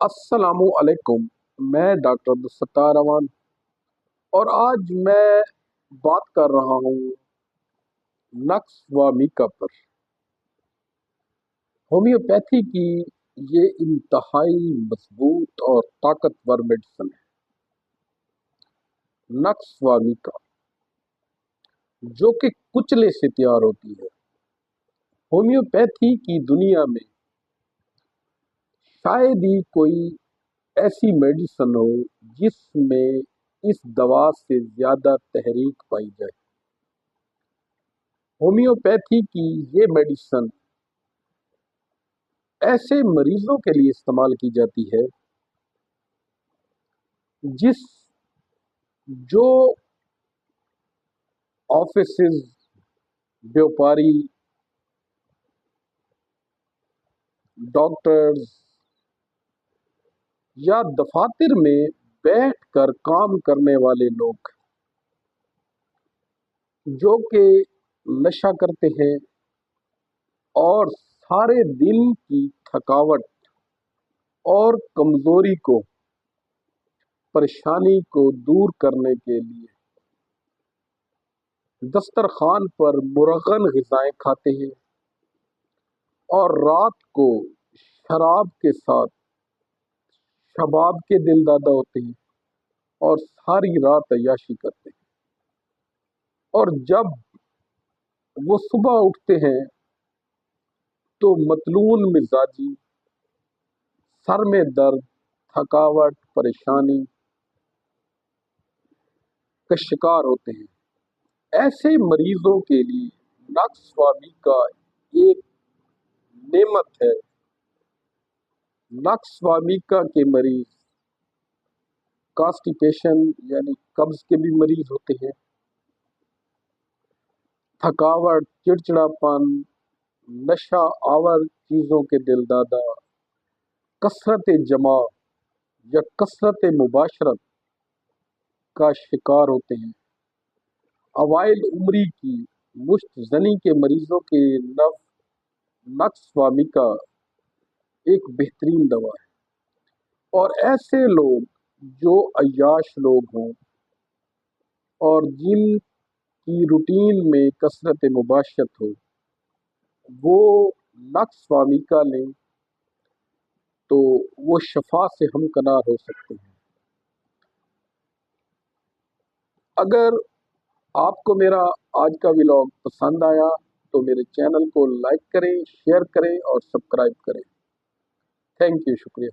السلام علیکم۔ میں ڈاکٹر عبدالستار امان اور آج میں بات کر رہا ہوں نقص و میکا پر۔ ہومیوپیتھی کی یہ انتہائی مضبوط اور طاقتور میڈیسن ہے، نقص و میکا، جو کہ کچلے سے تیار ہوتی ہے۔ ہومیوپیتھی کی دنیا میں شاید ہی کوئی ایسی میڈیسن ہو جس میں اس دوا سے زیادہ تحریک پائی جائے۔ ہومیوپیتھی کی یہ میڈیسن ایسے مریضوں کے لیے استعمال کی جاتی ہے جو آفیسز، بیوپاری، ڈاکٹرز یا دفاتر میں بیٹھ کر کام کرنے والے لوگ جو کہ نشہ کرتے ہیں اور سارے دن کی تھکاوٹ اور کمزوری کو، پریشانی کو دور کرنے کے لیے دسترخوان پر مرغن غذائیں کھاتے ہیں اور رات کو شراب کے ساتھ شباب کے دل دادا ہوتے ہیں اور ساری رات عیاشی کرتے ہیں، اور جب وہ صبح اٹھتے ہیں تو مطلون مزاجی، سر میں درد، تھکاوٹ، پریشانی کا شکار ہوتے ہیں۔ ایسے مریضوں کے لیے نقص وامی کا ایک نعمت ہے۔ نقص وامیکا کے مریض کانسٹیپیشن یعنی قبض کے بھی مریض ہوتے ہیں، تھکاوٹ، چڑچڑاپن، نشہ آور چیزوں کے دل دادا، کثرت جماع یا کثرت مباشرت کا شکار ہوتے ہیں۔ اوائل عمری کی مشت زنی کے مریضوں کے نقص وامیکا ایک بہترین دوا ہے، اور ایسے لوگ جو عیاش لوگ ہوں اور جن کی روٹین میں کثرت مباشرت ہو، وہ نقص وامیکا لیں تو وہ شفا سے ہمکنار ہو سکتے ہیں۔ اگر آپ کو میرا آج کا ولاگ پسند آیا تو میرے چینل کو لائک کریں، شیئر کریں اور سبسکرائب کریں۔ تھینک یو، شکریہ۔